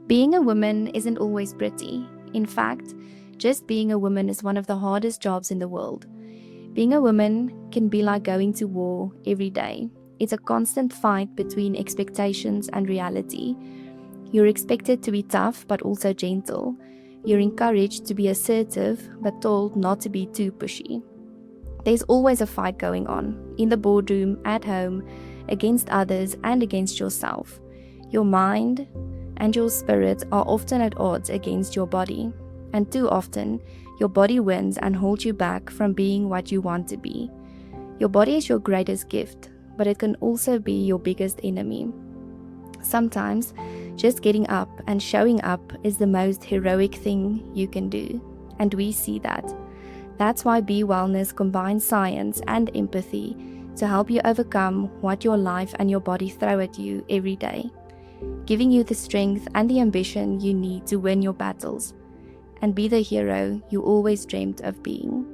Being a woman isn't always pretty. In fact, just being a woman is one of the hardest jobs in the world. Being a woman can be like going to war every day. It's a constant fight between expectations and reality. You're expected to be tough but also gentle. You're encouraged to be assertive but told not to be too pushy. There's always a fight going on, in the boardroom, at home, against others, and against yourself. Your mind and your spirit are often at odds against your body, and too often, your body wins and holds you back from being what you want to be. Your body is your greatest gift, but it can also be your biggest enemy. Sometimes, just getting up and showing up is the most heroic thing you can do, and we see that. That's why b.wellness combines science and empathy to help you overcome what your life and your body throw at you every day, giving you the strength and the ambition you need to win your battles and be the hero you always dreamed of being.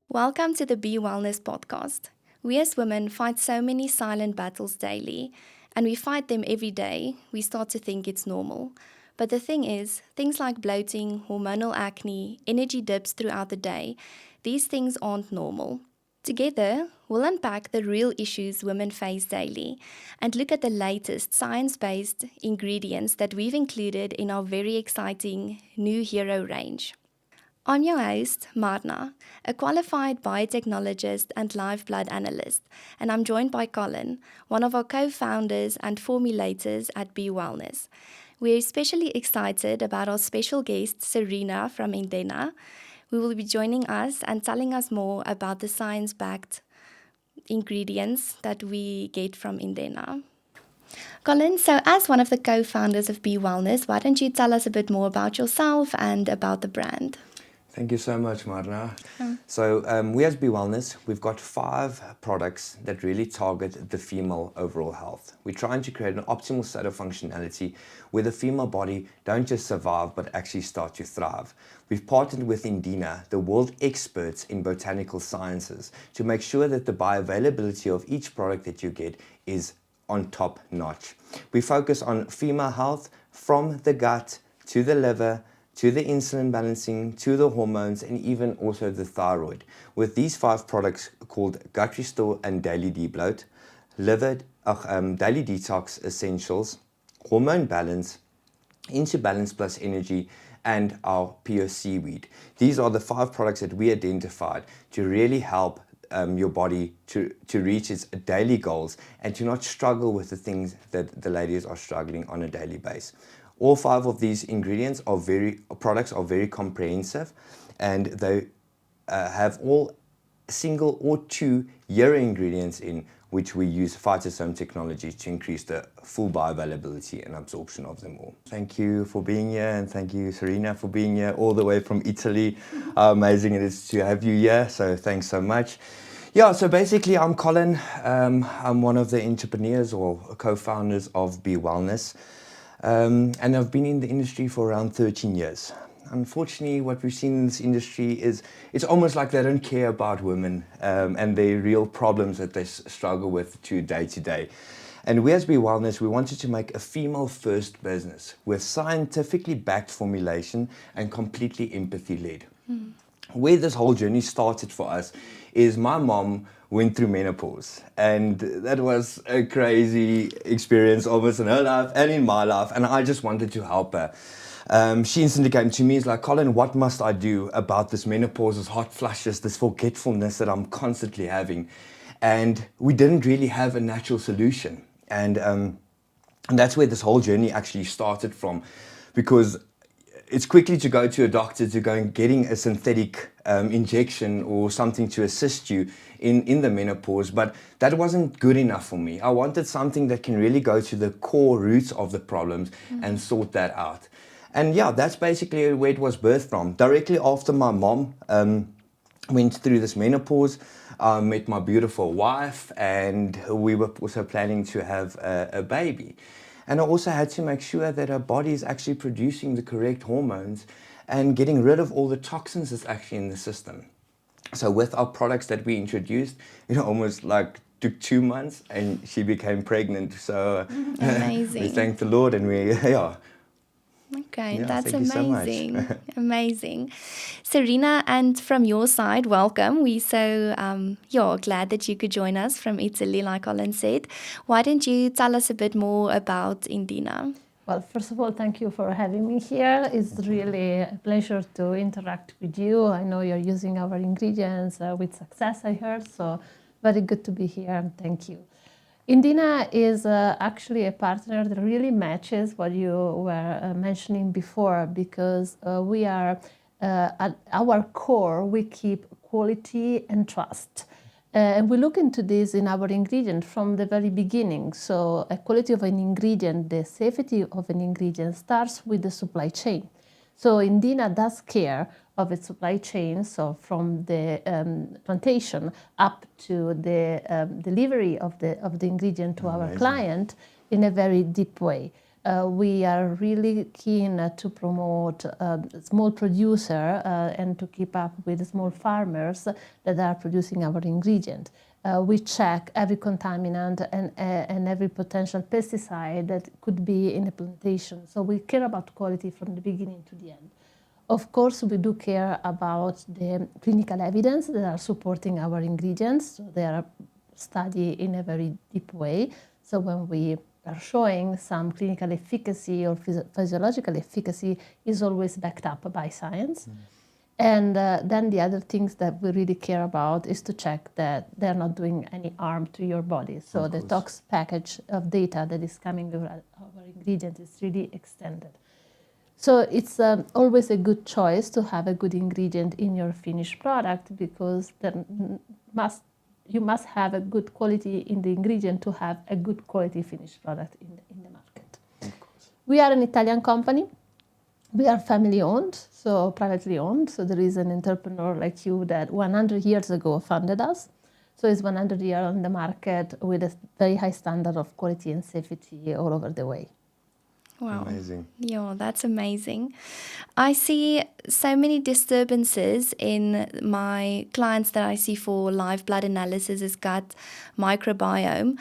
Welcome to the b.wellness podcast. We as women fight so many silent battles daily, and we fight them every day. We start to think it's normal. But the thing is, things like bloating, hormonal acne, energy dips throughout the day, these things aren't normal. Together, we'll unpack the real issues women face daily and look at the latest science-based ingredients that we've included in our very exciting new hero range. I'm your host, Marna, a qualified biotechnologist and live blood analyst, and I'm joined by Colin, one of our co-founders and formulators at b.wellness. We're especially excited about our special guest, Serena from Indena, who will be joining us and telling us more about the science-backed ingredients that we get from Indena. Colin, so as one of the co-founders of b.wellness, why don't you tell us a bit more about yourself and about the brand? Thank you so much, Marna. So we as b.wellness, we've got 5 products that really target the female overall health. We're trying to create an optimal state of functionality where the female body don't just survive but actually start to thrive. We've partnered with Indena, the world experts in botanical sciences, to make sure that the bioavailability of each product that you get is on top notch. We focus on female health from the gut to the liver, to the insulin balancing, to the hormones, and even also the thyroid. With these 5 products called Gut Restore and Daily Debloat, Daily Detox Essentials, Hormone Balance, Into Balance Plus Energy, and our Pure Seaweed. These are the 5 products that we identified to really help your body to reach its daily goals and to not struggle with the things that the ladies are struggling on a daily basis. All 5 of these ingredients products are very comprehensive, and they have all single or 2 hero ingredients in which we use phytosome technology to increase the full bioavailability and absorption of them all. Thank you for being here, and thank you, Serena, for being here all the way from Italy. How amazing it is to have you here, so thanks so much. Yeah, so basically I'm Colin. I'm one of the entrepreneurs or co-founders of b.wellness. And I've been in the industry for around 13 years. Unfortunately, what we've seen in this industry is it's almost like they don't care about women and their real problems that they struggle with day to day. And we as b.wellness, we wanted to make a female-first business with scientifically backed formulation and completely empathy-led. Where this whole journey started for us is my mom went through menopause, and that was a crazy experience almost in her life and in my life, and I just wanted to help her. She instantly came to me, is like, Colin, what must I do about this menopause, this hot flushes, this forgetfulness that I'm constantly having? And we didn't really have a natural solution, and that's where this whole journey actually started from, because it's quickly to go to a doctor to go and getting a synthetic injection or something to assist you in the menopause, but that wasn't good enough for me. I wanted something that can really go to the core roots of the problems and sort that out. And yeah, that's basically where it was birthed from. Directly after my mom went through this menopause, I met my beautiful wife, and we were also planning to have a baby. And I also had to make sure that our body is actually producing the correct hormones and getting rid of all the toxins that's actually in the system. So with our products that we introduced, almost like took 2 months and she became pregnant. So Amazing. we thank the Lord, and Okay, Yeah, that's thank you so much. Amazing. Serena, and from your side, welcome. We're so glad that you could join us from Italy, like Colin said. Why don't you tell us a bit more about Indena? Well, first of all, thank you for having me here. It's really a pleasure to interact with you. I know you're using our ingredients with success, I heard, so very good to be here. Thank you. Indena is actually a partner that really matches what you were mentioning before, because we are, at our core, we keep quality and trust. And we look into this in our ingredient from the very beginning. So a quality of an ingredient, the safety of an ingredient starts with the supply chain. So Indena does care of its supply chain, so from the plantation up to the delivery of the ingredient to our client in a very deep way. We are really keen to promote small producer and to keep up with small farmers that are producing our ingredient. We check every contaminant and every potential pesticide that could be in a plantation. So we care about quality from the beginning to the end. Of course, we do care about the clinical evidence that are supporting our ingredients. So they are studied in a very deep way. So when we are showing some clinical efficacy or physiological efficacy is always backed up by science. And then the other things that we really care about is to check that they're not doing any harm to your body. So the tox package of data that is coming with our ingredient is really extended. So it's always a good choice to have a good ingredient in your finished product, because you must have a good quality in the ingredient to have a good quality finished product in the market. Of course. We are an Italian company. We are family owned, so privately owned. So there is an entrepreneur like you that 100 years ago founded us. So it's 100 years on the market with a very high standard of quality and safety all over the way. Wow. Amazing. Yeah, that's amazing. I see so many disturbances in my clients that I see for live blood analysis is gut microbiome.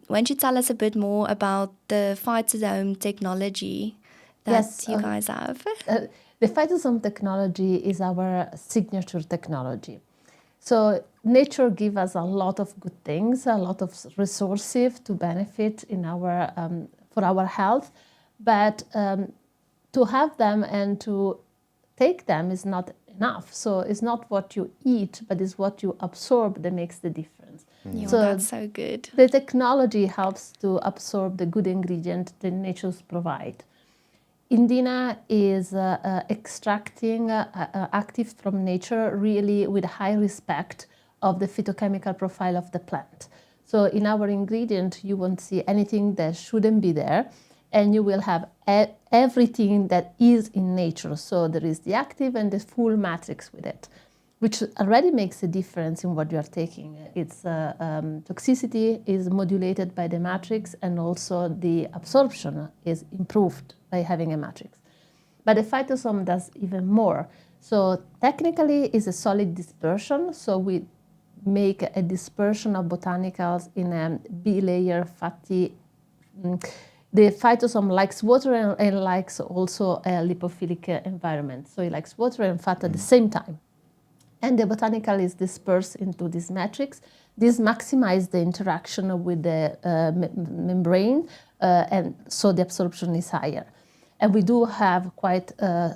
Why don't you tell us a bit more about the phytosome technology that you guys have? The phytosome technology is our signature technology. So nature gives us a lot of good things, a lot of resources to benefit in our for our health, but to have them and to take them is not enough. So it's not what you eat, but it's what you absorb that makes the difference. Yeah, so that's so good. The technology helps to absorb the good ingredient that nature provides. Indena is extracting active from nature really with high respect of the phytochemical profile of the plant. So in our ingredient, you won't see anything that shouldn't be there, and you will have everything that is in nature. So there is the active and the full matrix with it, which already makes a difference in what you are taking. Its toxicity is modulated by the matrix, and also the absorption is improved by having a matrix. But the phytosome does even more. So technically it's a solid dispersion. So we make a dispersion of botanicals in a bilayer fatty. The phytosome likes water and likes also a lipophilic environment. So it likes water and fat at the same time. And the botanical is dispersed into this matrix. This maximizes the interaction with the membrane, and so the absorption is higher. And we do have quite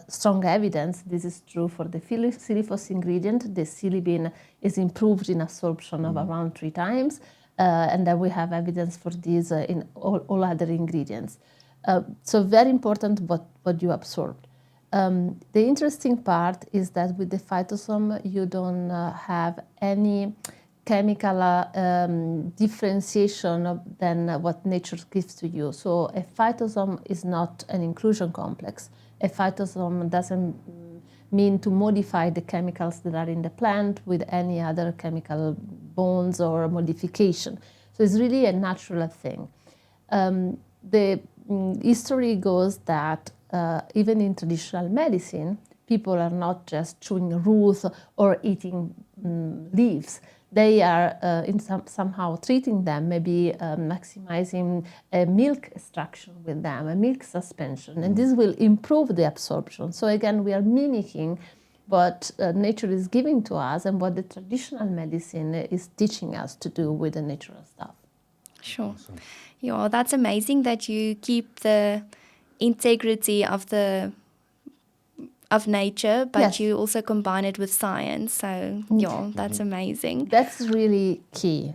strong evidence. This is true for the silifos ingredient. The silibin is improved in absorption of around 3 times. And then we have evidence for this in all other ingredients. So very important what you absorbed. The interesting part is that with the phytosome, you don't have any chemical differentiation than what nature gives to you. So a phytosome is not an inclusion complex. A phytosome doesn't mean to modify the chemicals that are in the plant with any other chemical bonds or modification. So it's really a natural thing. The history goes that even in traditional medicine, people are not just chewing roots or eating leaves. They are somehow treating them, maybe maximizing a milk extraction with them, a milk suspension, and this will improve the absorption. So again, we are mimicking what nature is giving to us and what the traditional medicine is teaching us to do with the natural stuff. Sure. Awesome. Yeah, that's amazing that you keep the integrity of nature, but Yes. you also combine it with science. So yeah, that's amazing. That's really key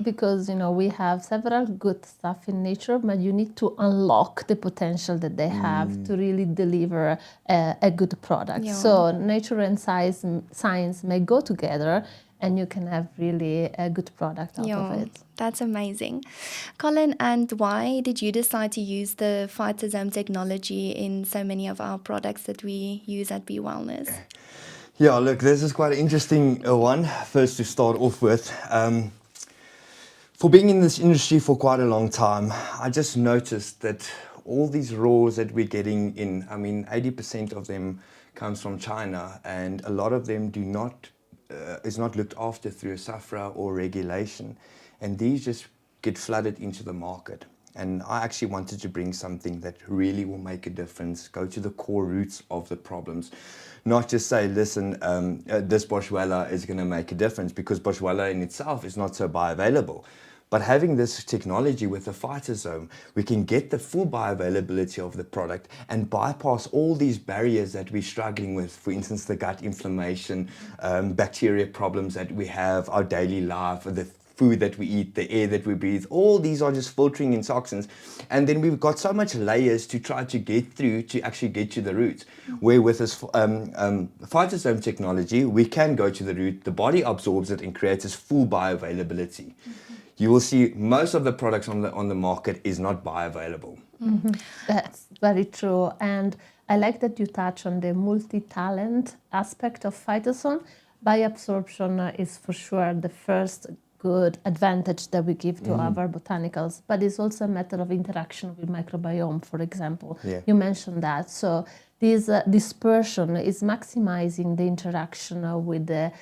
because we have several good stuff in nature, but you need to unlock the potential that they have to really deliver a good product. Yeah. So nature and science may go together, and you can have really a good product out of it. That's amazing. Colin, and why did you decide to use the phytosome technology in so many of our products that we use at b.wellness? Yeah, look, this is quite an interesting one, first to start off with. For being in this industry for quite a long time, I just noticed that all these raws that we're getting in, 80% of them comes from China, and a lot of them is not looked after through a SAFRA or regulation, and these just get flooded into the market. And I actually wanted to bring something that really will make a difference, go to the core roots of the problems, not just say, listen, this Boswellia is going to make a difference, because Boswellia in itself is not so bioavailable. But having this technology with the phytosome, we can get the full bioavailability of the product and bypass all these barriers that we're struggling with. For instance, the gut inflammation, bacteria problems that we have, our daily life, the food that we eat, the air that we breathe, all these are just filtering in toxins. And then we've got so much layers to try to get through to actually get to the roots. Where with this phytosome technology, we can go to the root, the body absorbs it and creates this full bioavailability. You will see most of the products on the market is not bioavailable. That's very true. And I like that you touch on the multi-talent aspect of phytosome. Bioabsorption is for sure the first good advantage that we give to our botanicals, but it's also a matter of interaction with microbiome, for example. Yeah. You mentioned that. So this dispersion is maximizing the interaction with the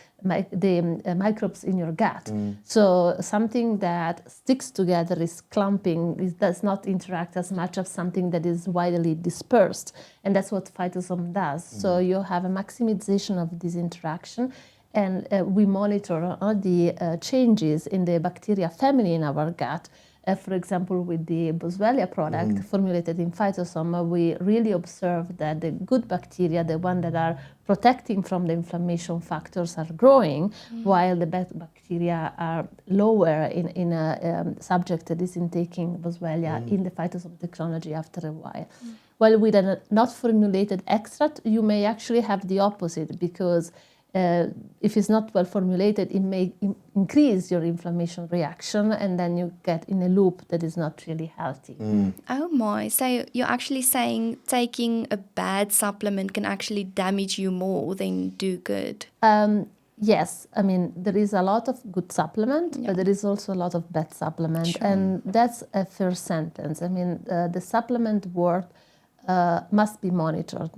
microbes in your gut. So something that sticks together is clumping, it does not interact as much as something that is widely dispersed. And that's what phytosome does. So you have a maximization of this interaction. And we monitor all the changes in the bacteria family in our gut. For example, with the Boswellia product formulated in phytosome, we really observe that the good bacteria, the ones that are protecting from the inflammation factors, are growing, while the bad bacteria are lower in a subject that is intaking Boswellia in the phytosome technology after a while. While with a not formulated extract, you may actually have the opposite, because if it's not well formulated, it may increase your inflammation reaction, and then you get in a loop that is not really healthy. Oh my, so you're actually saying taking a bad supplement can actually damage you more than do good? Yes, there is a lot of good supplement, but there is also a lot of bad supplement, and that's a fair sentence. The supplement world must be monitored.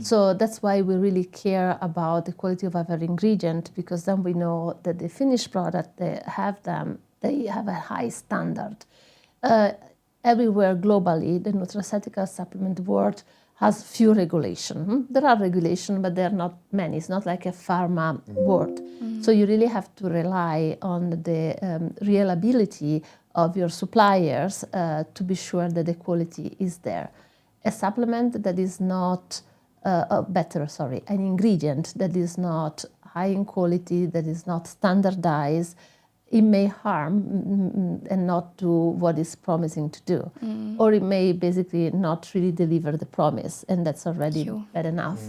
So that's why we really care about the quality of our ingredient, because then we know that the finished product, they have a high standard. Everywhere globally, the nutraceutical supplement world has few regulation. There are regulations, but there are not many. It's not like a pharma world. So you really have to rely on the reliability of your suppliers to be sure that the quality is there. A supplement that is not, an ingredient that is not high in quality, that is not standardized, it may harm and not do what it's promising to do. Or it may basically not really deliver the promise, and that's already bad enough.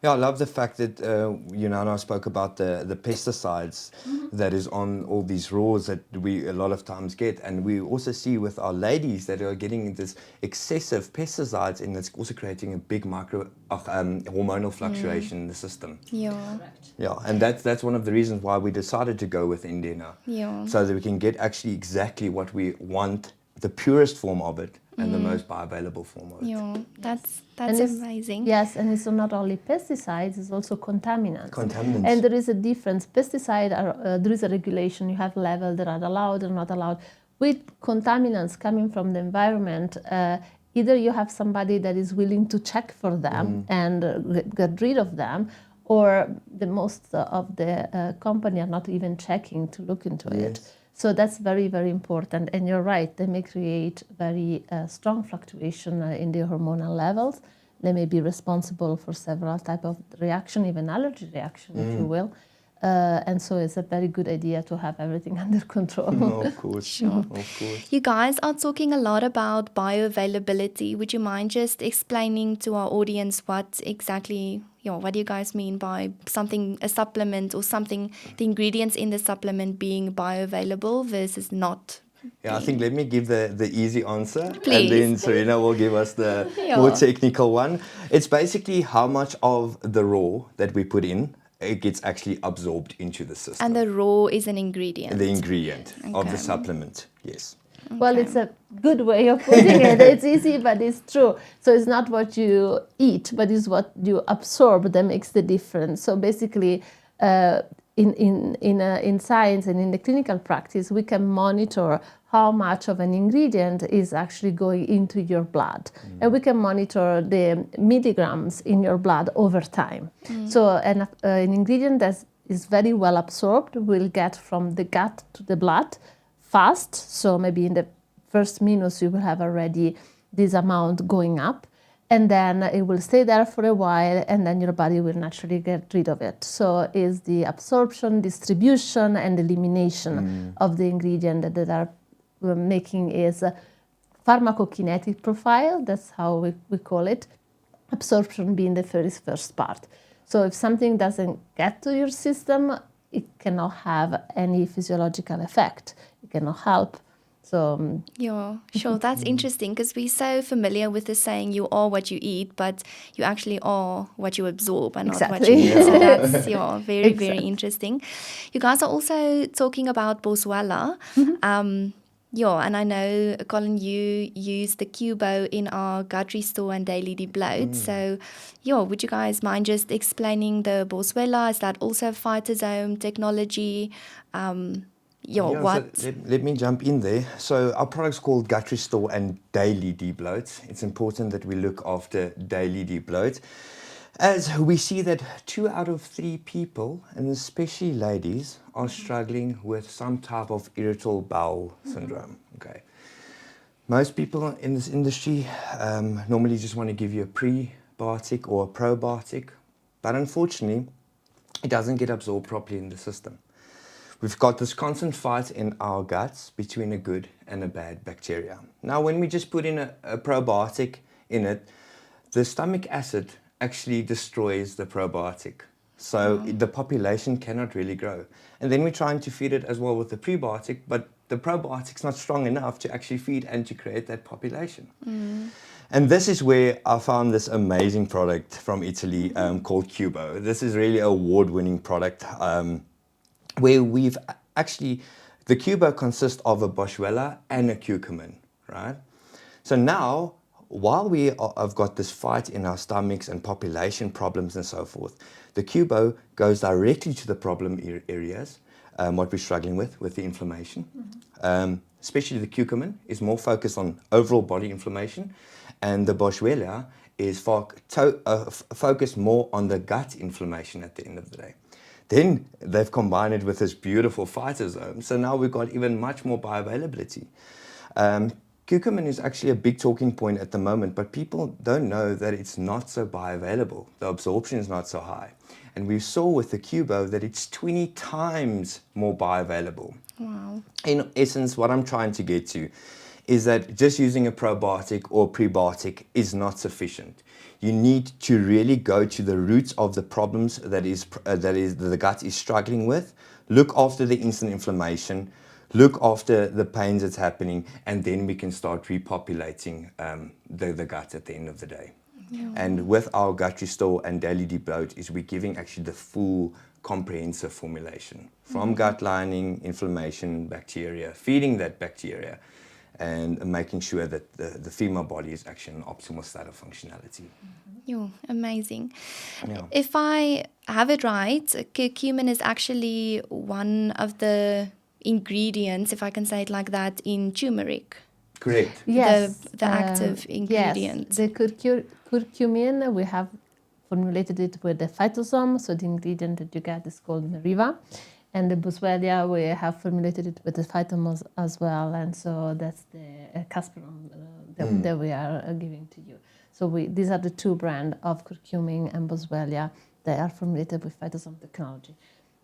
Yeah, I love the fact that I spoke about the pesticides that is on all these raws that we a lot of times get, and we also see with our ladies that are getting this excessive pesticides, and it's also creating a big hormonal fluctuation in the system. Yeah. Yeah, and that's one of the reasons why we decided to go with Indena, so that we can get actually exactly what we want, the purest form of it, and the most bioavailable form of it. Yeah, that's And it's- amazing. Yes, and it's not only pesticides, it's also contaminants. Contaminants. And there is a difference. Pesticide are, there is a regulation. You have level that are allowed or not allowed. With contaminants coming from the environment, either you have somebody that is willing to check for them and get rid of them, or the most of the company are not even checking to look into it. Yes. So that's very, very important. And you're right, they may create very strong fluctuation in the hormonal levels. They may be responsible for several type of reaction, even allergy reaction, if you will. And so it's a very good idea to have everything under control. Of course. Sure. Of course. You guys are talking a lot about bioavailability. Would you mind just explaining to our audience what exactly, what do you guys mean by something, a supplement or something, the ingredients in the supplement being bioavailable versus not? Yeah, I think let me give the easy answer, Please. and then Serena will give us the more technical one. It's basically how much of the raw that we put in, it gets actually absorbed into the system. And the raw is an ingredient. The ingredient of Okay. the supplement, yes. Well, it's a good way of putting it. It's easy, but it's true. So it's not what you eat, but it's what you absorb that makes the difference. So basically, in science and in the clinical practice, we can monitor how much of an ingredient is actually going into your blood. And we can monitor the milligrams in your blood over time. So an ingredient that is very well absorbed will get from the gut to the blood fast. So maybe in the first minutes, you will have already this amount going up. And then it will stay there for a while, and then your body will naturally get rid of it. So is the absorption, distribution, and elimination of the ingredient that are making is a pharmacokinetic profile. That's how we call it. Absorption being the first part. So if something doesn't get to your system, it cannot have any physiological effect. It cannot help. So Yeah, sure. That's interesting because we're so familiar with the saying, you are what you eat, but you actually are what you absorb and not what you Exactly. eat. So that's very, very Exactly. interesting. You guys are also talking about Boswellia. And I know, Colin, you use the Cubo in our gut restore and daily debloat. So, would you guys mind just explaining the Boswellia? Is that also phytosome technology? What? So let me jump in there. So our product's called Gut Restore and Daily Debloat. It's important that we look after daily debloat, as we see that 2 out of 3 people, and especially ladies, are struggling with some type of irritable bowel syndrome. Okay. Most people in this industry normally just want to give you a prebiotic or a probiotic, but unfortunately, it doesn't get absorbed properly in the system. We've got this constant fight in our guts between a good and a bad bacteria. Now, when we just put in a probiotic in it, the stomach acid actually destroys the probiotic. So the population cannot really grow. And then we're trying to feed it as well with the prebiotic, but the probiotic's not strong enough to actually feed and to create that population. And this is where I found this amazing product from Italy called Cubo. This is really an award-winning product. Where we've actually, the Cubo consists of a Boswellia and a curcumin, right? So now, while we have got this fight in our stomachs and population problems and so forth, the Cubo goes directly to the problem areas, what we're struggling with the inflammation. Especially the curcumin is more focused on overall body inflammation, and the Boswellia is focused more on the gut inflammation at the end of the day. Then they've combined it with this beautiful phytosome. So now we've got even much more bioavailability. Curcumin is actually a big talking point at the moment, but people don't know that it's not so bioavailable. The absorption is not so high. And we saw with the Cubo that it's 20 times more bioavailable. Wow. In essence, what I'm trying to get to is that just using a probiotic or prebiotic is not sufficient. You need to really go to the roots of the problems that the gut is struggling with, look after the instant inflammation, look after the pains that's happening, and then we can start repopulating the gut at the end of the day. Yeah. And with our Gut Restore and Daily Debloat is we're giving actually the full comprehensive formulation from gut lining, inflammation, bacteria, feeding that bacteria, and making sure that the female body is actually in an optimal state of functionality. You're amazing. Yeah. If I have it right, curcumin is actually one of the ingredients, if I can say it like that, in turmeric. Correct. Yes, The active ingredient. Yes, the curcumin, we have formulated it with the phytosome, so the ingredient that you get is called meriva. And the boswellia, we have formulated it with the phytomos as well, and so that's the casperum that we are giving to you. So these are the two brands of curcumin and boswellia that are formulated with phytosome technology.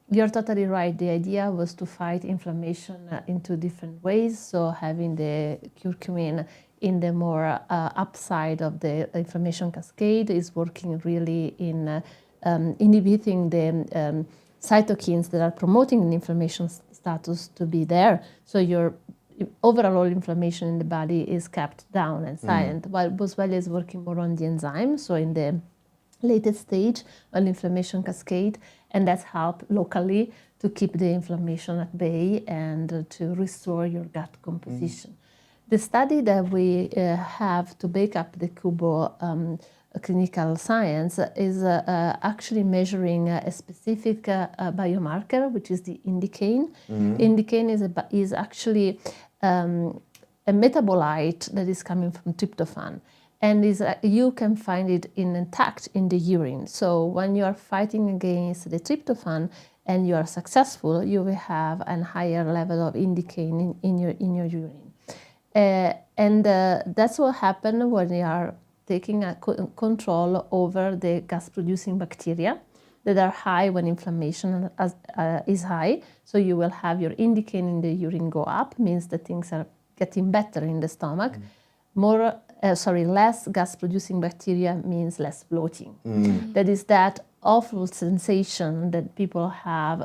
You're totally right. The idea was to fight inflammation in two different ways. So having the curcumin in the more upside of the inflammation cascade is working really in inhibiting the cytokines that are promoting the inflammation status to be there. So your overall inflammation in the body is kept down and silent, while boswellia is working more on the enzyme, so in the latest stage of the inflammation cascade, and that's helped locally to keep the inflammation at bay and to restore your gut composition. The study that we have to back up the Kubo clinical science is actually measuring a specific biomarker, which is the indicane. Indicane is actually a metabolite that is coming from tryptophan, and you can find it intact in the urine. So when you are fighting against the tryptophan and you are successful, you will have a higher level of indicane in your urine. And that's what happens when you are taking control over the gas-producing bacteria that are high when inflammation is high. So you will have your indicane in the urine go up, means that things are getting better in the stomach. Less gas-producing bacteria means less bloating. That is that awful sensation that people have,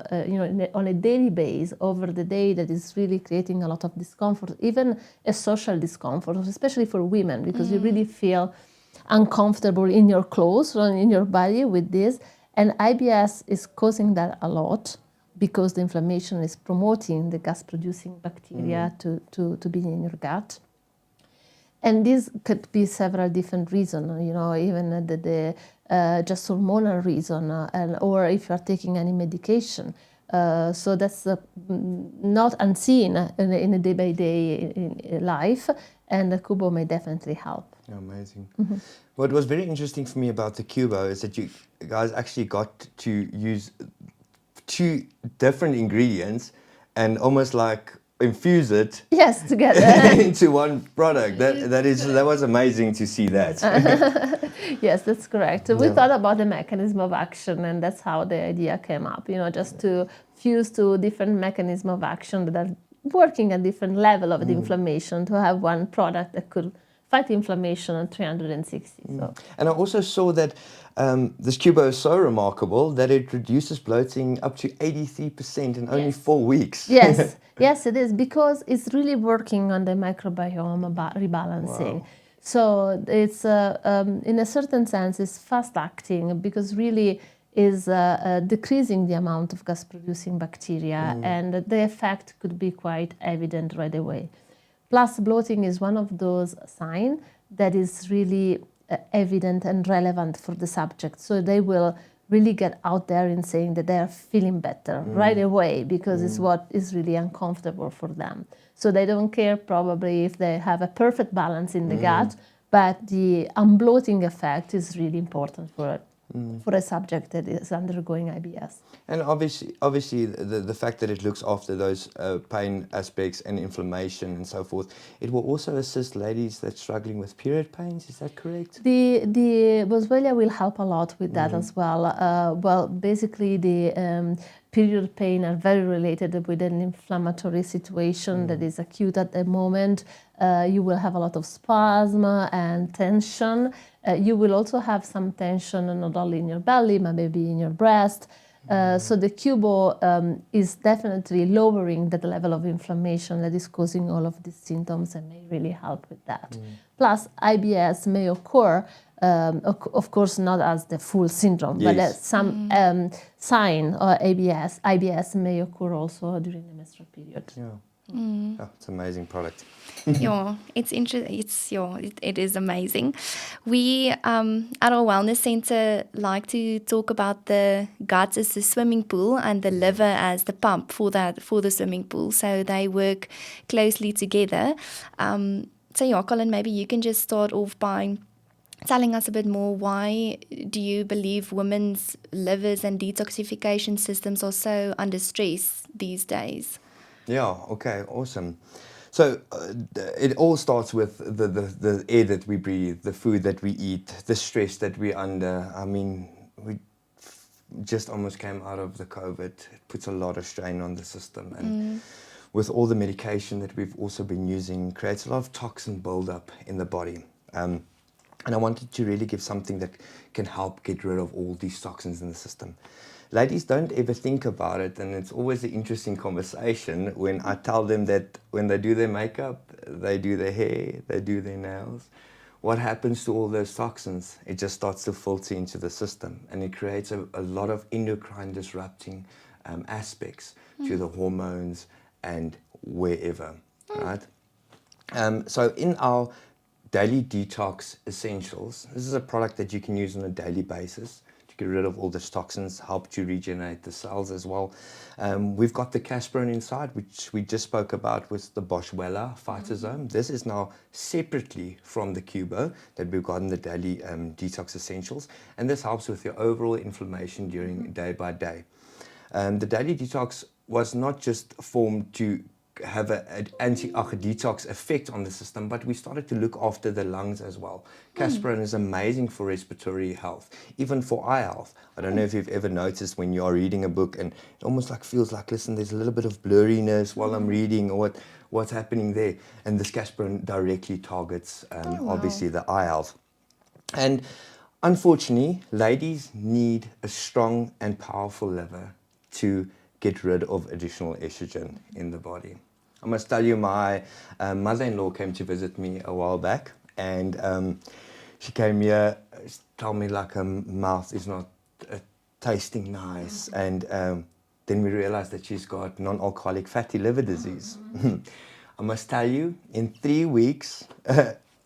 on a daily basis over the day, that is really creating a lot of discomfort, even a social discomfort, especially for women, because you really feel uncomfortable in your clothes or in your body with this. And IBS is causing that a lot because the inflammation is promoting the gas-producing bacteria to be in your gut. And this could be several different reasons, even the just hormonal reason, or if you are taking any medication. So that's not unseen in a day-by-day life, and the Kubo may definitely help. Amazing. What was very interesting for me about the Kubo is that you guys actually got to use two different ingredients and almost like infuse it together into one product. That was amazing to see that. Yes, that's correct. We thought about the mechanism of action, and that's how the idea came up, just to fuse two different mechanisms of action that are working at different level of the inflammation, to have one product that could fight inflammation at 360. So. And I also saw that this Kubo is so remarkable that it reduces bloating up to 83% in only 4 weeks. Yes, yes, it is, because it's really working on the microbiome rebalancing. Wow. So it's, in a certain sense, it's fast acting, because really is decreasing the amount of gas-producing bacteria, and the effect could be quite evident right away. Plus, bloating is one of those signs that is really evident and relevant for the subject. So they will really get out there in saying that they are feeling better right away, because it's what is really uncomfortable for them. So they don't care probably if they have a perfect balance in the gut, but the unbloating effect is really important for a subject that is undergoing IBS. And obviously the fact that it looks after those pain aspects and inflammation and so forth, it will also assist ladies that's struggling with period pains, is that correct? The boswellia will help a lot with that as well. Well, basically the period pain are very related with an inflammatory situation that is acute at the moment. You will have a lot of spasm and tension. You will also have some tension not only in your belly, but maybe in your breast. So the Kubo is definitely lowering that level of inflammation that is causing all of these symptoms, and may really help with that. Plus, IBS may occur, of course, not as the full syndrome, but as some sign or IBS may occur also during the menstrual period. Yeah. Oh, it's an amazing product. Yeah, it's interesting. It is amazing. We at our wellness center like to talk about the gut as the swimming pool and the liver as the pump for the swimming pool. So they work closely together. So yeah, Colin, maybe you can just start off by telling us a bit more. Why do you believe women's livers and detoxification systems are so under stress these days? Yeah, okay, awesome. So it all starts with the air that we breathe, the food that we eat, the stress that we're under. I mean, we just almost came out of the COVID. It puts a lot of strain on the system. And with all the medication that we've also been using, creates a lot of toxin buildup in the body. And I wanted to really give something that can help get rid of all these toxins in the system. Ladies don't ever think about it, and it's always an interesting conversation when I tell them that when they do their makeup, they do their hair, they do their nails. What happens to all those toxins? It just starts to filter into the system, and it creates a lot of endocrine disrupting aspects to the hormones and wherever, right? So in our Daily Detox Essentials, this is a product that you can use on a daily basis to get rid of all these toxins, help to regenerate the cells as well. We've got the Casperin inside, which we just spoke about with the b.wellness phytosome. This is now separately from the Cubo that we've got in the Daily Detox Essentials, and this helps with your overall inflammation during day by day. The Daily Detox was not just formed to have an anti-detox effect on the system, but we started to look after the lungs as well. Casperin is amazing for respiratory health, even for eye health. I don't know if you've ever noticed when you are reading a book and it almost like feels like, listen, there's a little bit of blurriness while I'm reading, or what's happening there. And this Casperin directly targets, obviously, the eye health. And unfortunately, ladies need a strong and powerful liver to get rid of additional estrogen in the body. I must tell you, my mother-in-law came to visit me a while back, and she came here, told me like her mouth is not tasting nice, and then we realized that she's got non-alcoholic fatty liver disease. I must tell you, in 3 weeks,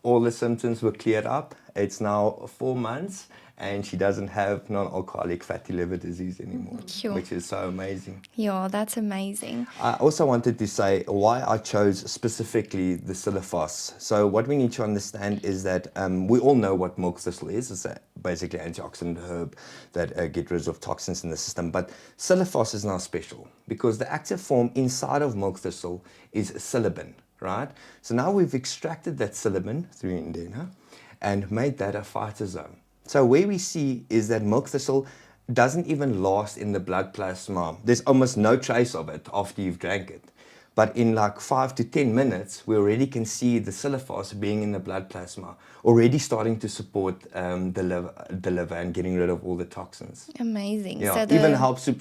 all the symptoms were cleared up. It's now 4 months, and she doesn't have non-alcoholic fatty liver disease anymore, Sure. which is so amazing. Yeah, that's amazing. I also wanted to say why I chose specifically the Silifos. So what we need to understand is that we all know what milk thistle is. It's basically an antioxidant herb that gets rid of toxins in the system. But Silifos is now special because the active form inside of milk thistle is silibin, right? So now we've extracted that silibin through Indena and made that a phytosome. So where we see is that milk thistle doesn't even last in the blood plasma. There's almost no trace of it after you've drank it. But in like 5 to 10 minutes, we already can see the Silifos being in the blood plasma, already starting to support the liver and getting rid of all the toxins. Amazing. Yeah, So even helps to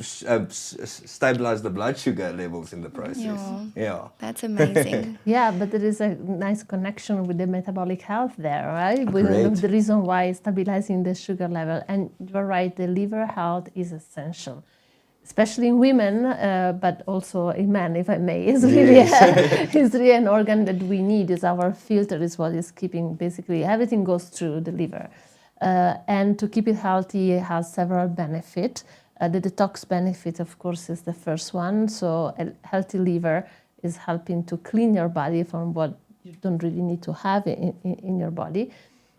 stabilize the blood sugar levels in the process. Yeah. That's amazing. Yeah, but there is a nice connection with the metabolic health there, right? We Great. know the reason why it's stabilizing the sugar level. And you're right, the liver health is essential, especially in women, but also in men, if I may. It's really, it's really an organ that we need. It's our filter, is what is keeping, basically, everything goes through the liver. And to keep it healthy, it has several benefits. The detox benefit, of course, is the first one. So a healthy liver is helping to clean your body from what you don't really need to have in your body.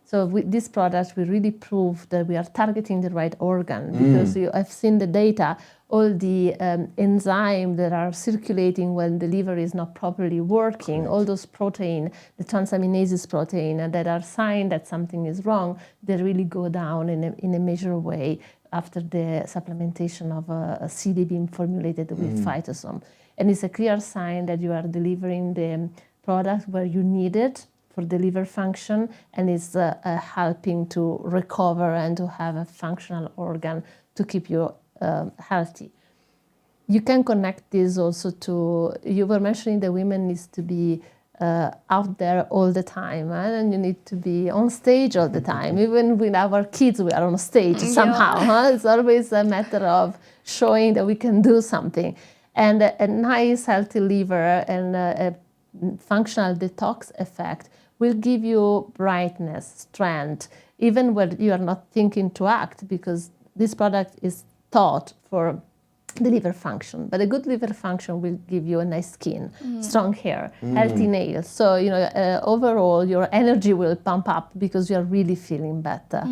So with this product, we really prove that we are targeting the right organ, because I've seen the data, all the enzymes that are circulating when the liver is not properly working, all those protein, the transaminases protein, that are signs that something is wrong, they really go down in a major way after the supplementation of a CDB formulated with phytosome. And it's a clear sign that you are delivering the product where you need it for the liver function, and it's helping to recover and to have a functional organ to keep you healthy. You can connect this also to, you were mentioning the women needs to be out there all the time, and you need to be on stage all the time. Even with our kids, we are on stage somehow. It's always a matter of showing that we can do something. And a nice healthy liver and a functional detox effect will give you brightness, strength, even when you are not thinking to act, because this product is thought for the liver function. But a good liver function will give you a nice skin, strong hair, healthy nails. So, overall, your energy will pump up because you are really feeling better.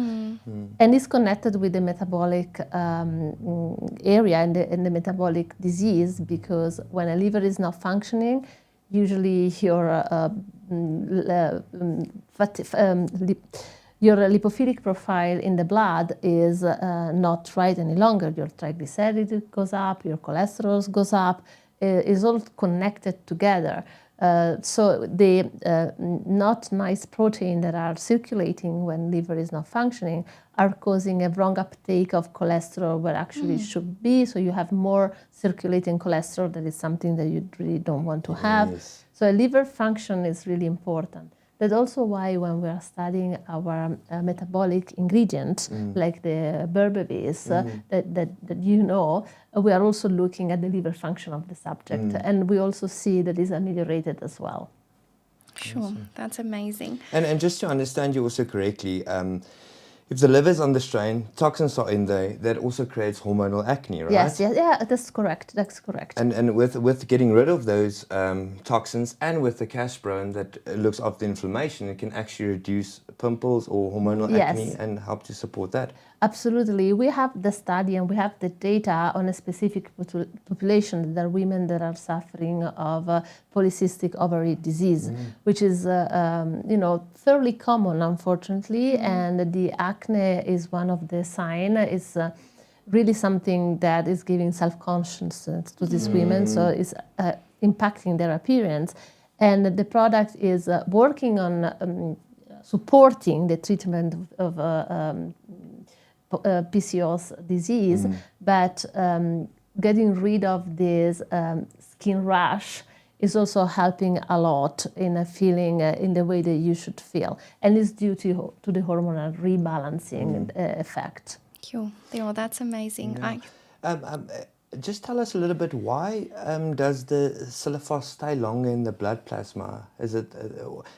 And it's connected with the metabolic area and the metabolic disease, because when a liver is not functioning, usually your lipophilic profile in the blood is not right any longer. Your triglyceride goes up, your cholesterol goes up. It's all connected together. So the not nice protein that are circulating when liver is not functioning are causing a wrong uptake of cholesterol where actually should be. So you have more circulating cholesterol. That is something that you really don't want to have. Yes. So a liver function is really important. That's also why when we are studying our metabolic ingredients, like the berberis, we are also looking at the liver function of the subject. And we also see that is ameliorated as well. Sure, awesome. That's amazing. And just to understand you also correctly, if the liver is under strain, toxins are in there, that also creates hormonal acne, right? Yes, yeah, that's correct. That's correct. And with getting rid of those toxins and with the castrone that looks after inflammation, it can actually reduce pimples or hormonal acne and help to support that. Absolutely. We have the study and we have the data on a specific population. There are women that are suffering of polycystic ovary disease, which is, fairly common, unfortunately. And the acne is one of the signs. It's really something that is giving self-consciousness to these women. So it's impacting their appearance. And the product is working on supporting the treatment of PCOS disease, but getting rid of this skin rash is also helping a lot in feeling in the way that you should feel, and it's due to the hormonal rebalancing effect. Cool. Yeah, that's amazing. Yeah. Just tell us a little bit, why does the silifos stay longer in the blood plasma? Is it,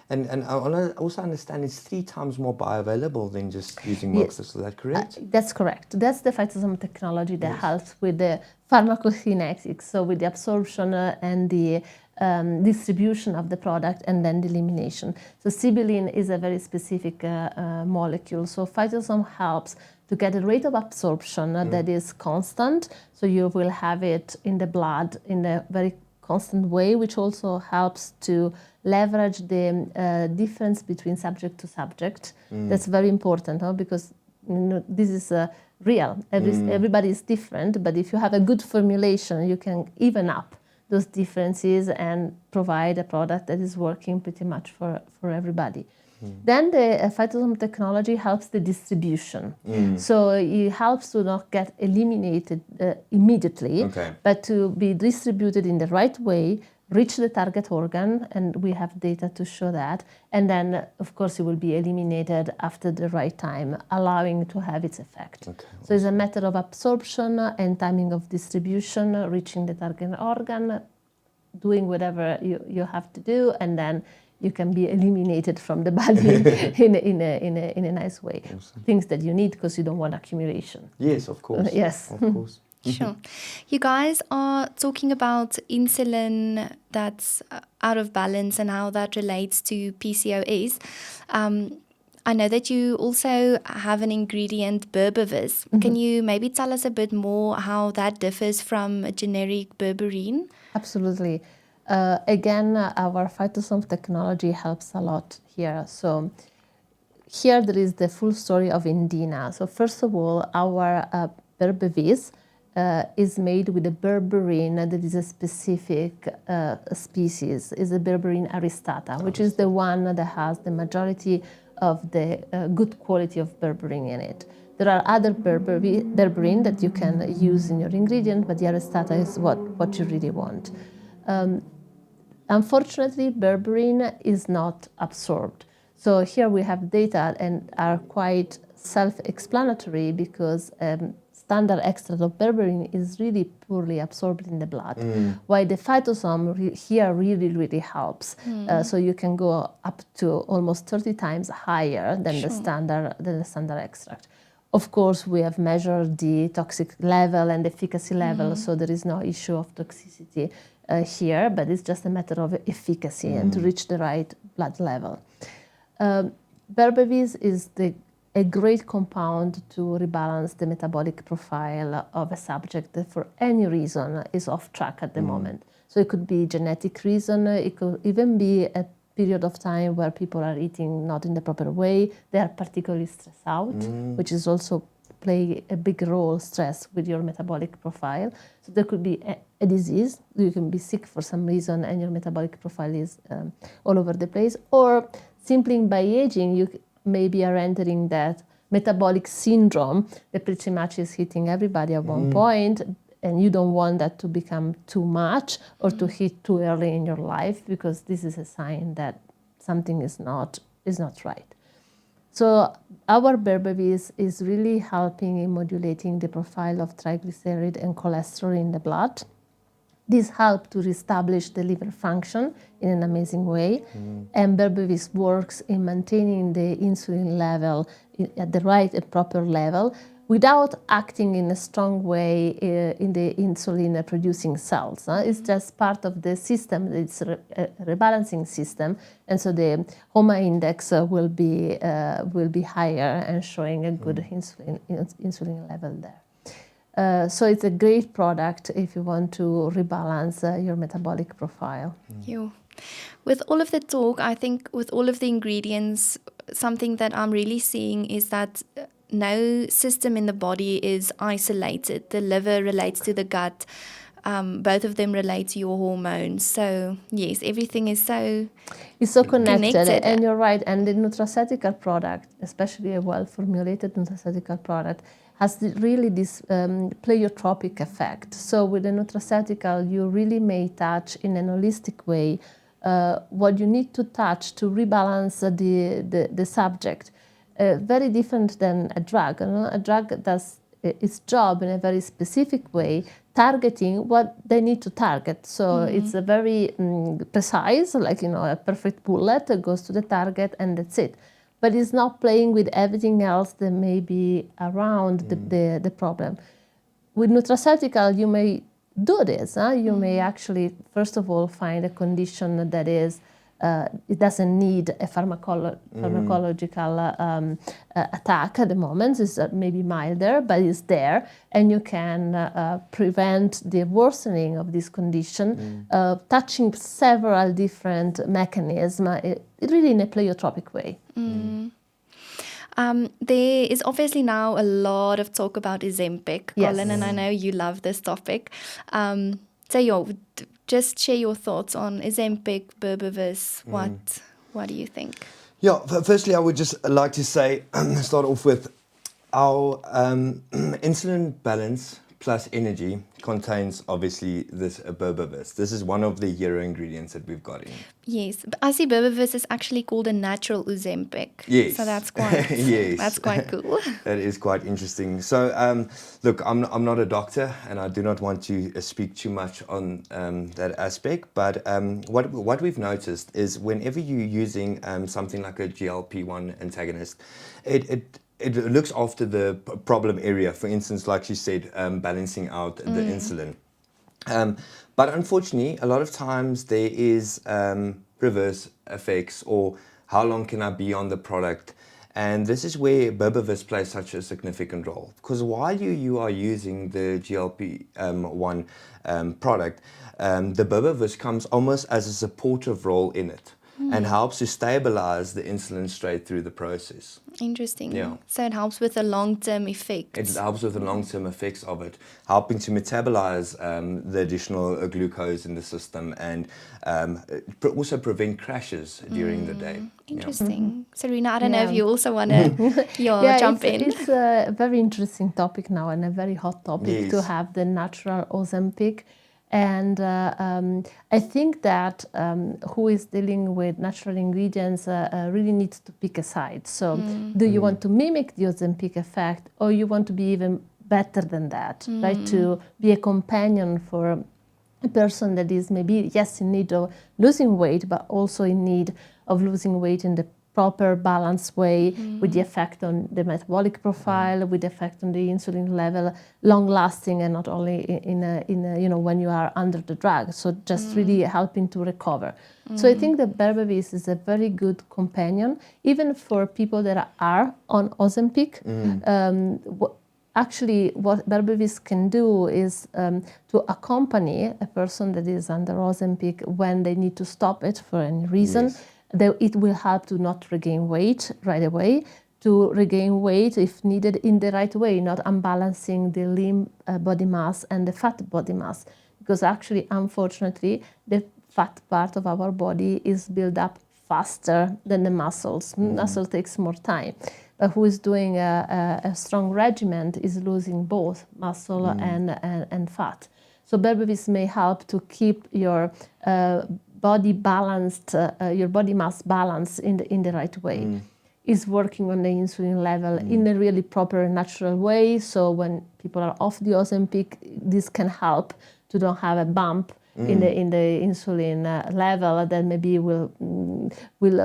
and I also understand it's 3 times more bioavailable than just using milk. Is that correct? That's correct. That's the phytosome technology that helps with the pharmacokinetics, so with the absorption and the distribution of the product and then the elimination. So sibylline is a very specific molecule. So phytosome helps to get a rate of absorption that is constant. So you will have it in the blood in a very constant way, which also helps to leverage the difference between subject to subject. That's very important, because this is real. Everybody is different, but if you have a good formulation, you can even up those differences and provide a product that is working pretty much for everybody. Then the phytosome technology helps the distribution. So it helps to not get eliminated immediately, but to be distributed in the right way, reach the target organ, and we have data to show that. And then, of course, it will be eliminated after the right time, allowing it to have its effect. So it's a matter of absorption and timing of distribution, reaching the target organ, doing whatever you have to do, and then you can be eliminated from the body in a nice way. Things that you need because you don't want accumulation. Yes, of course. Yes. Of course. Sure. You guys are talking about insulin that's out of balance and how that relates to PCOS. I know that you also have an ingredient, berberis. Can you maybe tell us a bit more how that differs from a generic berberine? Absolutely. Again, our phytosome technology helps a lot here. So here there is the full story of Indena. So first of all, our berberis is made with a berberine that is a specific species, is a berberine aristata, which is the one that has the majority of the good quality of berberine in it. There are other berberine that you can use in your ingredient, but the aristata is what you really want. Unfortunately, berberine is not absorbed. So here we have data and are quite self-explanatory because standard extract of berberine is really poorly absorbed in the blood, while the phytosome here really helps. So you can go up to almost 30 times higher than the standard extract. Of course, we have measured the toxic level and efficacy level, so there is no issue of toxicity here, but it's just a matter of efficacy and to reach the right blood level. Berberis is a great compound to rebalance the metabolic profile of a subject that for any reason is off track at the moment. So it could be genetic reason, it could even be a period of time where people are eating not in the proper way, they are particularly stressed out, which is also play a big role, stress, with your metabolic profile. So there could be a disease, you can be sick for some reason and your metabolic profile is all over the place, or simply by aging, you maybe are entering that metabolic syndrome that pretty much is hitting everybody at one point, and you don't want that to become too much or to hit too early in your life, because this is a sign that something is not right. So our berberis is really helping in modulating the profile of triglyceride and cholesterol in the blood. This helps to reestablish the liver function in an amazing way. And berberis works in maintaining the insulin level at the right and proper level without acting in a strong way in the insulin producing cells. It's just part of the system. It's a rebalancing system. And so the HOMA index will be higher and showing a good insulin level there. So it's a great product if you want to rebalance your metabolic profile. With all of the talk, I think with all of the ingredients, something that I'm really seeing is that no system in the body is isolated. The liver relates to the gut. Both of them relate to your hormones. So yes, everything is it's so connected. And you're right. And the nutraceutical product, especially a well-formulated nutraceutical product, has really this pleiotropic effect. So with the nutraceutical, you really may touch in an holistic way what you need to touch to rebalance the subject. Very different than a drug. A drug does its job in a very specific way, targeting what they need to target. So it's a very precise, like a perfect bullet that goes to the target and that's it. But it's not playing with everything else that may be around the problem. With nutraceutical, you may do this. You may actually, first of all, find a condition that is it doesn't need a pharmacological attack at the moment. It's maybe milder, but it's there, and you can prevent the worsening of this condition, touching several different mechanisms, really in a pleiotropic way. There is obviously now a lot of talk about Ozempic, Colin, and I know you love this topic. Just share your thoughts on Ozempic, berberis. What do you think? Yeah, firstly, I would just like to say, start off with our insulin balance plus energy contains obviously this berberis. This is one of the hero ingredients that we've got in. Yes, but I see berberis is actually called a natural Ozempic. Yes. So that's quite that's quite cool. That is quite interesting. So look, I'm not a doctor and I do not want to speak too much on that aspect, but what we've noticed is whenever you're using something like a GLP-1 antagonist, it looks after the problem area, for instance, like you said, balancing out the insulin. But unfortunately, a lot of times there is reverse effects, or how long can I be on the product? And this is where berberis plays such a significant role. Because while you are using the GLP-1 product, the berberis comes almost as a supportive role in it. And helps to stabilize the insulin straight through the process. Interesting. Yeah. So it helps with the long-term effects. It helps with the long-term effects of it, helping to metabolize the additional glucose in the system and also prevent crashes during the day. Interesting. Serena, I don't know if you also want to jump in. It's a very interesting topic now and a very hot topic to have the natural Ozempic. And I think that who is dealing with natural ingredients really needs to pick a side. So do you want to mimic the Ozempic effect, or you want to be even better than that, right? To be a companion for a person that is maybe, yes, in need of losing weight, but also in need of losing weight in the proper balanced way, with the effect on the metabolic profile, with the effect on the insulin level, long lasting, and not only in a, when you are under the drug. So just really helping to recover. So I think that berberis is a very good companion, even for people that are on Ozempic. Actually, what berberis can do is to accompany a person that is under Ozempic when they need to stop it for any reason. Yes. It will help to not regain weight right away, to regain weight if needed in the right way, not unbalancing the lean body mass and the fat body mass. Because actually, unfortunately, the fat part of our body is built up faster than the muscles. Muscle takes more time. But who is doing a strong regimen is losing both muscle and fat. So berberis may help to keep your body balanced, your body mass balance in the right way. Is working on the insulin level in a really proper, natural way. So when people are off the Ozempic, this can help to don't have a bump in the insulin level that maybe will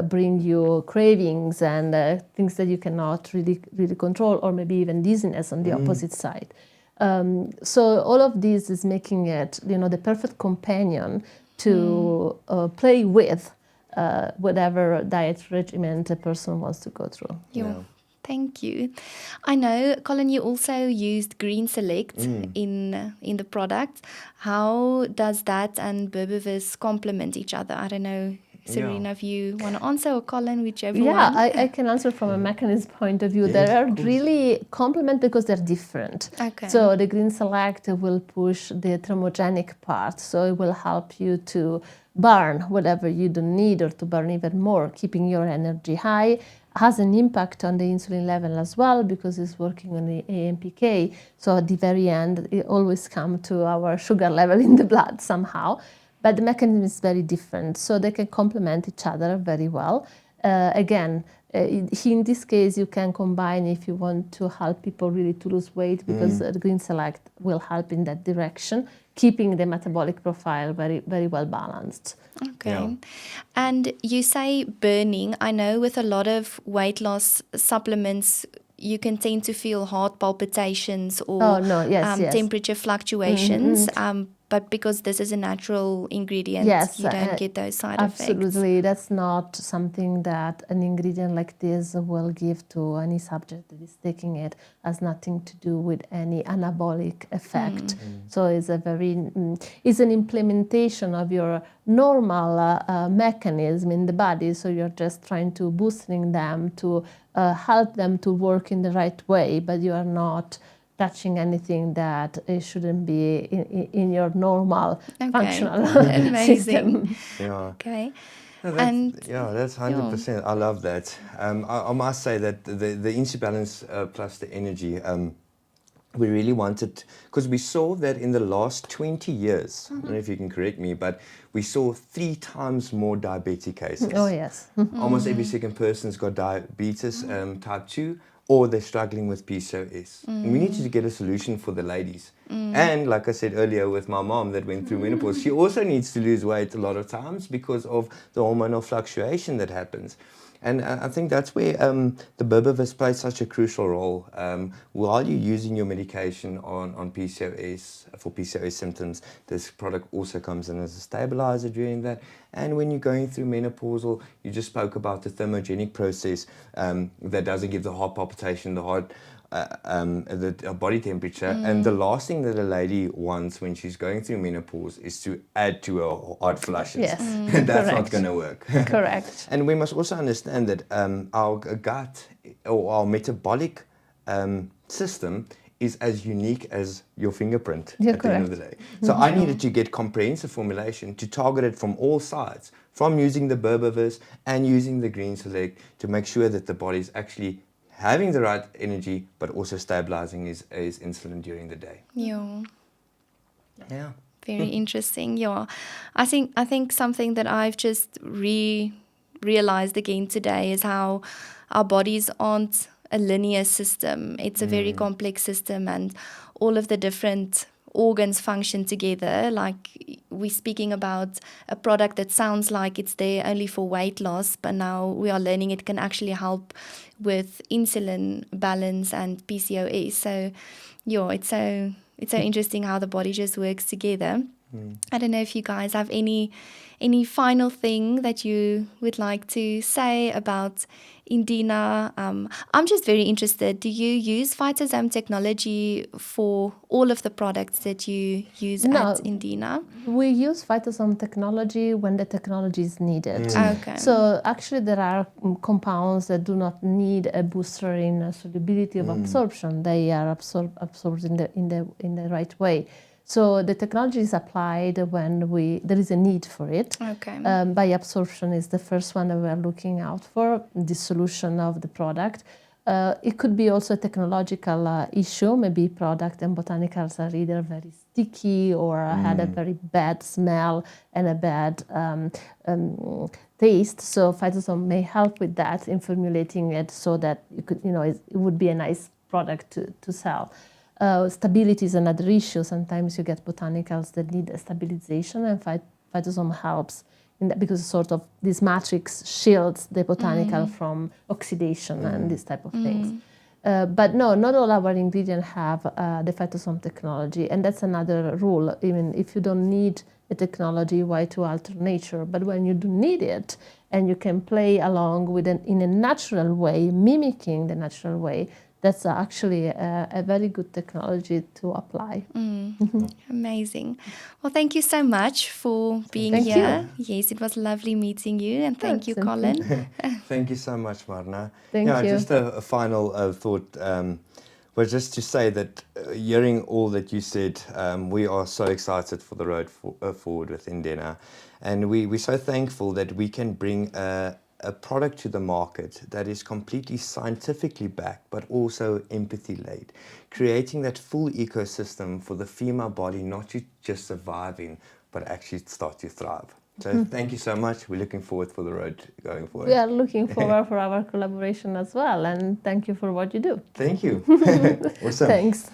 bring you cravings and things that you cannot really control, or maybe even dizziness on the opposite side. So all of this is making it, the perfect companion to play with whatever diet regimen a person wants to go through. Yeah. Thank you. I know, Colin, you also used Green Select in the product. How does that and berberis complement each other? I don't know, Serena, if you want to answer, or Colin, whichever one. Yeah, I can answer from a mechanism point of view. Yes, They are of course. really complement because they're different. Okay. So the Green Select will push the thermogenic part, so it will help you to burn whatever you don't need, or to burn even more, keeping your energy high. Has an impact on the insulin level as well, because it's working on the AMPK. So at the very end, it always comes to our sugar level in the blood somehow. But the mechanism is very different, so they can complement each other very well. Again, in this case, you can combine if you want to help people really to lose weight, because the Green Select will help in that direction, keeping the metabolic profile very, very well balanced. Okay. Yeah. And you say burning. I know with a lot of weight loss supplements, you can tend to feel heart palpitations or yes. temperature fluctuations. But because this is a natural ingredient, you don't get those side effects. Absolutely. That's not something that an ingredient like this will give to any subject that is taking it. Has nothing to do with any anabolic effect. So it's it's an implementation of your normal mechanism in the body. So you're just trying to boosting them to help them to work in the right way, but you are not touching anything that it shouldn't be in your normal functional system. Yeah. Okay. No, And that's 100%. I love that. I must say that the Insi Balance plus the energy, we really wanted, because we saw that in the last 20 years, I don't know if you can correct me, but we saw 3 times more diabetic cases. Oh, yes. Almost every second person's got diabetes type 2, or they're struggling with PCOS. And we needed to get a solution for the ladies. And like I said earlier with my mom that went through menopause, she also needs to lose weight a lot of times because of the hormonal fluctuation that happens. And I think that's where the berberis plays such a crucial role. While you're using your medication on PCOS, for PCOS symptoms, this product also comes in as a stabilizer during that. And when you're going through menopausal, you just spoke about the thermogenic process that doesn't give the heart palpitation, the heart, the body temperature. And the last thing that a lady wants when she's going through menopause is to add to her heart flushes. Yes. That's Correct. not going to work. Correct. And we must also understand that our gut or our metabolic system is as unique as your fingerprint You're at the end of the day. So I needed to get comprehensive formulation to target it from all sides, from using the berberis and using the Green Select to make sure that the body is actually having the right energy, but also stabilizing his insulin during the day. Yeah. Yeah. Very interesting. Yeah. I think something that I've just realized again today is how our bodies aren't a linear system. It's a very complex system, and all of the different organs function together. Like, we're speaking about a product that sounds like it's there only for weight loss, but now we are learning it can actually help with insulin balance and PCOS. So yeah, it's so interesting how the body just works together. I don't know if you guys have any final thing that you would like to say about Indena. I'm just very interested. Do you use phytosome technology for all of the products that you use No. at Indena? We use phytosome technology when the technology is needed. Okay. So actually there are compounds that do not need a booster in solubility of absorption. They are absorbed in the right way. So the technology is applied when there is a need for it. Okay. By absorption is the first one that we are looking out for, the solution of the product. It could be also a technological issue. Maybe product and botanicals are either very sticky or had a very bad smell and a bad taste. So phytosome may help with that in formulating it so that you could, it would be a nice product to sell. Stability is another issue. Sometimes you get botanicals that need a stabilization, and phytosome helps in that, because sort of this matrix shields the botanical from oxidation and this type of things. But no, not all our ingredients have the phytosome technology, and that's another rule. Even if you don't need a technology, why to alter nature? But when you do need it, and you can play along with in a natural way, mimicking the natural way, that's actually a very good technology to apply. Amazing. Well, thank you so much for being Thank here. you. Yes, it was lovely meeting you, and thank you, Thank you. Colin. Thank you so much, Marna. Thank you. Just a final thought was just to say that hearing all that you said, we are so excited for the road forward with Indena. And we're so thankful that we can bring a product to the market that is completely scientifically backed, but also empathy-led, creating that full ecosystem for the female body, not to just surviving, but actually start to thrive. So thank you so much. We're looking forward for the road going forward. We are looking forward for our collaboration as well, and thank you for what you do. Thank you. Awesome. Thanks.